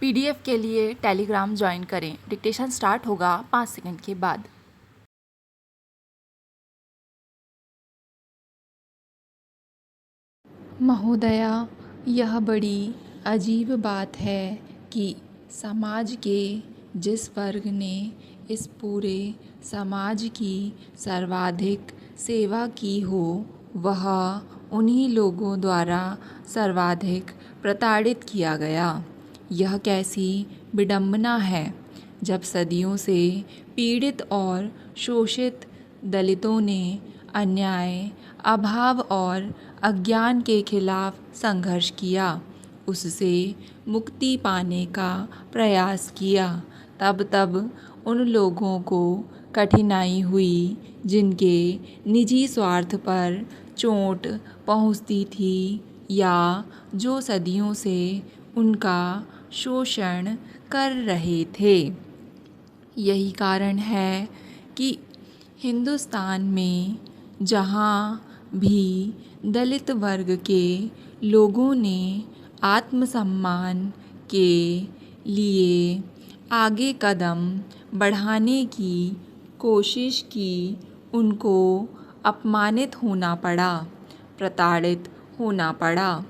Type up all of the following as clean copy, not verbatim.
PDF के लिए Telegram join करें। डिक्टेशन स्टार्ट होगा 5 सेकंड के बाद। महोदया, यह बड़ी अजीब बात है कि समाज के जिस वर्ग ने इस पूरे समाज की सर्वाधिक सेवा की हो, वह उन्हीं लोगों द्वारा सर्वाधिक प्रताड़ित किया गया। यह कैसी विडंबना है, जब सदियों से पीड़ित और शोषित दलितों ने अन्याय, अभाव और अज्ञान के खिलाफ संघर्ष किया, उससे मुक्ति पाने का प्रयास किया। तब उन लोगों को कठिनाई हुई जिनके निजी स्वार्थ पर चोट पहुंचती थी या जो सदियों से उनका शोषण कर रहे थे। यही कारण है कि हिंदुस्तान में जहाँ भी दलित वर्ग के लोगों ने आत्मसम्मान के लिए आगे कदम बढ़ाने की कोशिश की, उनको अपमानित होना पड़ा, प्रताड़ित होना पड़ा।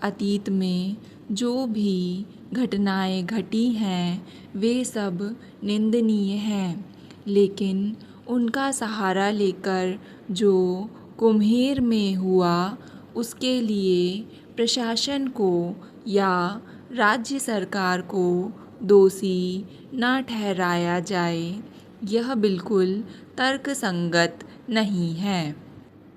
अतीत में जो भी घटनाएं घटी हैं, वे सब निंदनीय हैं, लेकिन उनका सहारा लेकर जो कुम्हेर में हुआ, उसके लिए प्रशासन को या राज्य सरकार को दोषी न ठहराया जाए, यह बिल्कुल तर्कसंगत नहीं है।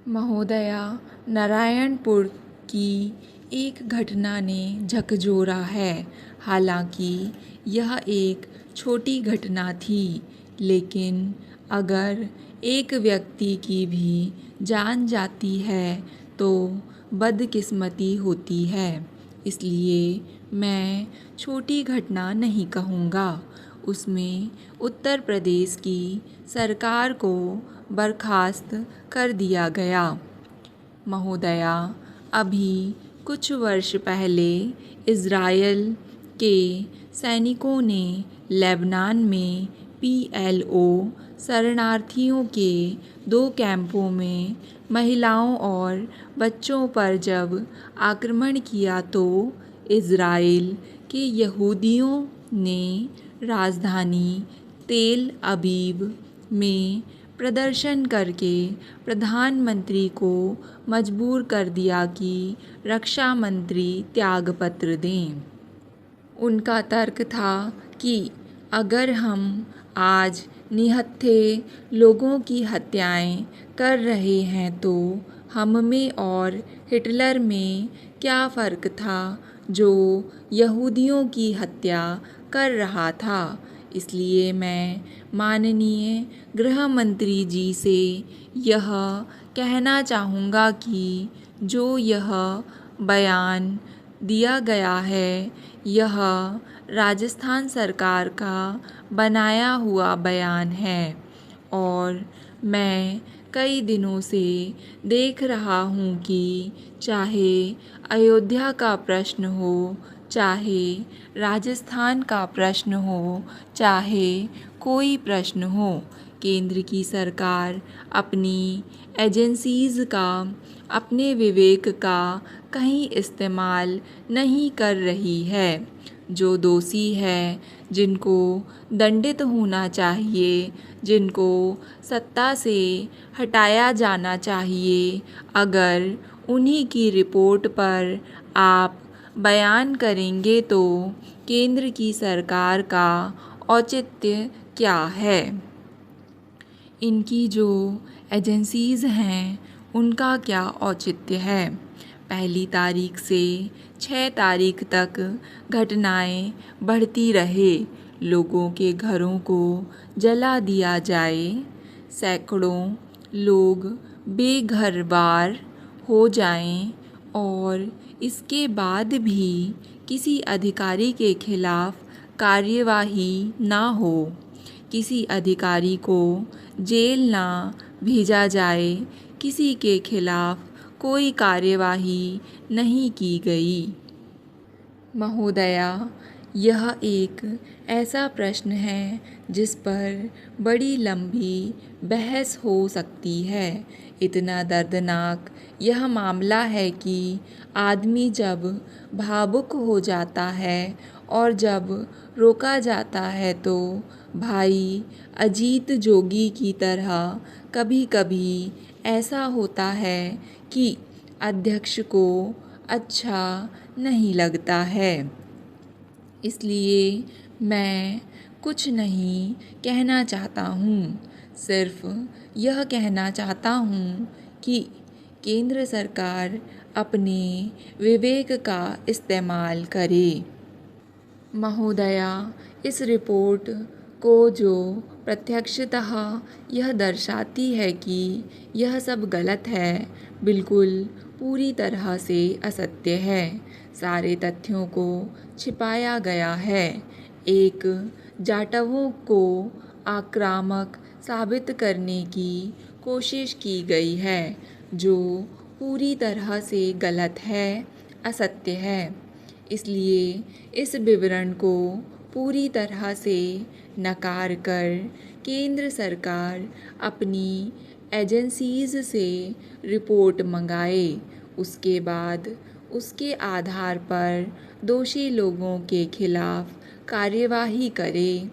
महोदया, नारायणपुर की एक घटना ने झकझोरा है। हालांकि यह एक छोटी घटना थी, लेकिन अगर एक व्यक्ति की भी जान जाती है तो बदकिस्मती होती है। इसलिए मैं छोटी घटना नहीं कहूँगा। उसमें उत्तर प्रदेश की सरकार को बर्खास्त कर दिया गया। महोदया, अभी कुछ वर्ष पहले इज़राइल के सैनिकों ने लेबनान में PLO शरणार्थियों के 2 कैंपों में महिलाओं और बच्चों पर जब आक्रमण किया तो इज़राइल के यहूदियों ने राजधानी तेल अवीव में प्रदर्शन करके प्रधानमंत्री को मजबूर कर दिया कि रक्षा मंत्री त्यागपत्र दें। उनका तर्क था कि अगर हम आज निहत्थे लोगों की हत्याएं कर रहे हैं तो हम में और हिटलर में क्या फ़र्क था, जो यहूदियों की हत्या कर रहा था। इसलिए मैं माननीय गृह मंत्री जी से यह कहना चाहूँगा कि जो यह बयान दिया गया है, यह राजस्थान सरकार का बनाया हुआ बयान है और मैं कई दिनों से देख रहा हूँ कि चाहे अयोध्या का प्रश्न हो, चाहे राजस्थान का प्रश्न हो, चाहे कोई प्रश्न हो, केंद्र की सरकार अपनी एजेंसीज़ का, अपने विवेक का कहीं इस्तेमाल नहीं कर रही है। जो दोषी है, जिनको दंडित होना चाहिए, जिनको सत्ता से हटाया जाना चाहिए, अगर उन्हीं की रिपोर्ट पर आप बयान करेंगे तो केंद्र की सरकार का औचित्य क्या है। इनकी जो एजेंसीज़ हैं, उनका क्या औचित्य है। 1 तारीख से 6 तारीख तक घटनाएं बढ़ती रहे, लोगों के घरों को जला दिया जाए, सैकड़ों लोग बेघर बार हो जाएं और इसके बाद भी किसी अधिकारी के खिलाफ कार्यवाही ना हो, किसी अधिकारी को जेल ना भेजा जाए, किसी के खिलाफ कोई कार्यवाही नहीं की गई। महोदया, यह एक ऐसा प्रश्न है जिस पर बड़ी लंबी बहस हो सकती है। इतना दर्दनाक यह मामला है कि आदमी जब भावुक हो जाता है और जब रोका जाता है तो भाई अजीत जोगी की तरह कभी कभी ऐसा होता है कि अध्यक्ष को अच्छा नहीं लगता है। इसलिए मैं कुछ नहीं कहना चाहता हूँ, सिर्फ यह कहना चाहता हूँ कि केंद्र सरकार अपने विवेक का इस्तेमाल करे। महोदया, इस रिपोर्ट को जो प्रत्यक्षतः यह दर्शाती है कि यह सब गलत है, बिल्कुल पूरी तरह से असत्य है। सारे तथ्यों को छिपाया गया है। एक जाटवों को आक्रामक साबित करने की कोशिश की गई है, जो पूरी तरह से गलत है, असत्य है। इसलिए इस विवरण को पूरी तरह से नकार कर केंद्र सरकार अपनी एजेंसीज से रिपोर्ट मंगाए। उसके बाद उसके आधार पर दोषी लोगों के खिलाफ कार्यवाही करे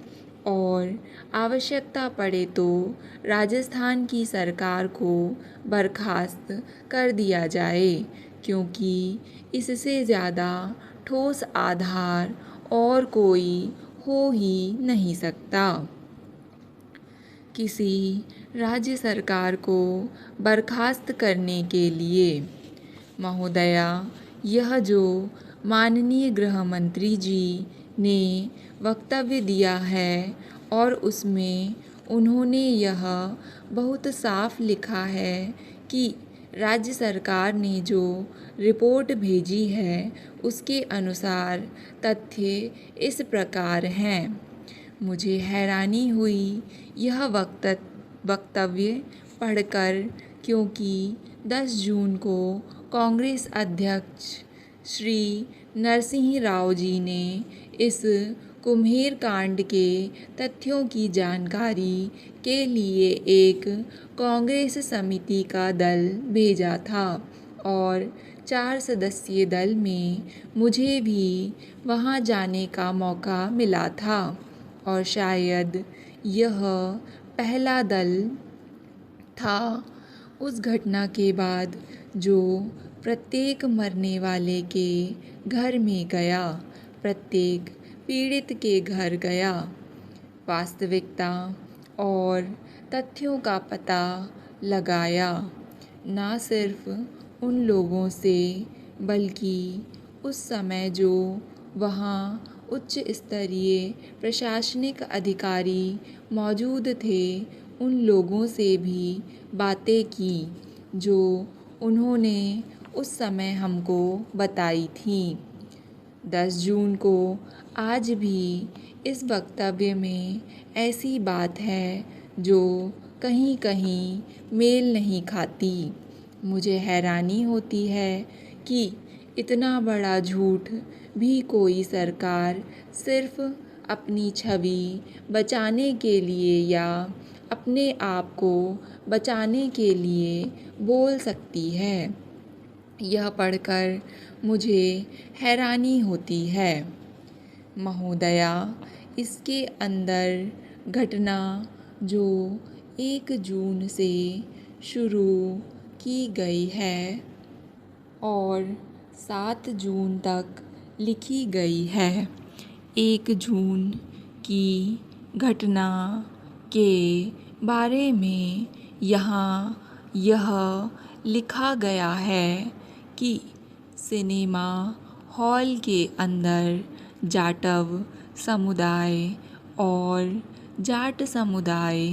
और आवश्यकता पड़े तो राजस्थान की सरकार को बर्खास्त कर दिया जाए, क्योंकि इससे ज़्यादा ठोस आधार और कोई हो ही नहीं सकता। किसी राज्य सरकार को बर्खास्त करने के लिए महोदया, यह जो माननीय गृह मंत्री जी ने वक्तव्य दिया है और उसमें उन्होंने यह बहुत साफ लिखा है कि राज्य सरकार ने जो रिपोर्ट भेजी है उसके अनुसार तथ्य इस प्रकार हैं। मुझे हैरानी हुई यह वक्तव्य पढ़कर, क्योंकि 10 जून को कांग्रेस अध्यक्ष श्री नरसिंह राव जी ने इस कुम्हेर कांड के तथ्यों की जानकारी के लिए एक कांग्रेस समिति का दल भेजा था और 4 सदस्यीय दल में मुझे भी वहां जाने का मौका मिला था और शायद यह पहला दल था। उस घटना के बाद जो प्रत्येक मरने वाले के घर में गया, प्रत्येक पीड़ित के घर गया, वास्तविकता और तथ्यों का पता लगाया, ना सिर्फ उन लोगों से बल्कि उस समय जो वहाँ उच्च स्तरीय प्रशासनिक अधिकारी मौजूद थे, उन लोगों से भी बातें की जो उन्होंने उस समय हमको बताई थी। 10 जून को आज भी इस वक्तव्य में ऐसी बात है जो कहीं कहीं मेल नहीं खाती। मुझे हैरानी होती है कि इतना बड़ा झूठ भी कोई सरकार सिर्फ अपनी छवि बचाने के लिए या अपने आप को बचाने के लिए बोल सकती है। यह पढ़कर मुझे हैरानी होती है। महोदया, इसके अंदर घटना जो 1 जून से शुरू की गई है और 7 जून तक लिखी गई है। 1 जून की घटना के बारे में यहाँ यह लिखा गया है कि सिनेमा हॉल के अंदर जाटव समुदाय और जाट समुदाय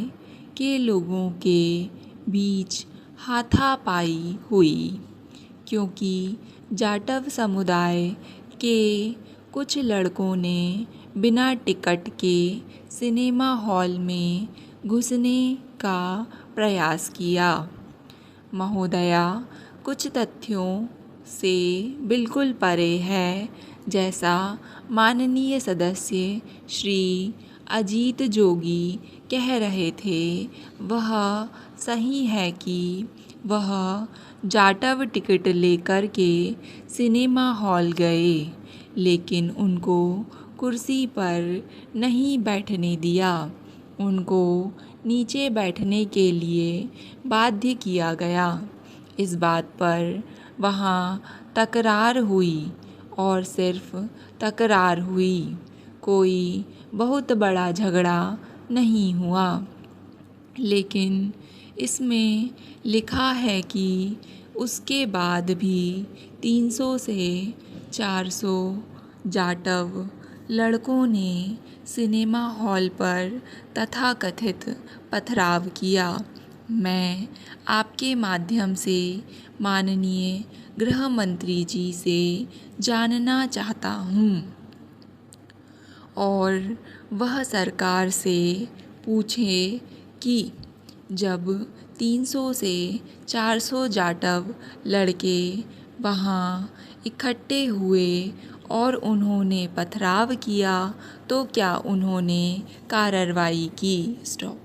के लोगों के बीच हाथापाई हुई, क्योंकि जाटव समुदाय के कुछ लड़कों ने बिना टिकट के सिनेमा हॉल में घुसने का प्रयास किया। महोदया, कुछ तथ्यों से बिल्कुल परे है जैसा माननीय सदस्य श्री अजीत जोगी कह रहे थे, वह सही है कि वह जाटव टिकट लेकर के सिनेमा हॉल गए, लेकिन उनको कुर्सी पर नहीं बैठने दिया। उनको नीचे बैठने के लिए बाध्य किया गया। इस बात पर वहाँ तकरार हुई और सिर्फ तकरार हुई, कोई बहुत बड़ा झगड़ा नहीं हुआ। लेकिन इसमें लिखा है कि उसके बाद भी 300 से 400 जाटव लड़कों ने सिनेमा हॉल पर तथाकथित पथराव किया। मैं आपके माध्यम से माननीय गृह मंत्री जी से जानना चाहता हूँ और वह सरकार से पूछे कि जब 300 से 400 जाटव लड़के वहाँ इकट्ठे हुए और उन्होंने पथराव किया तो क्या उन्होंने कार्रवाई की। स्टॉप।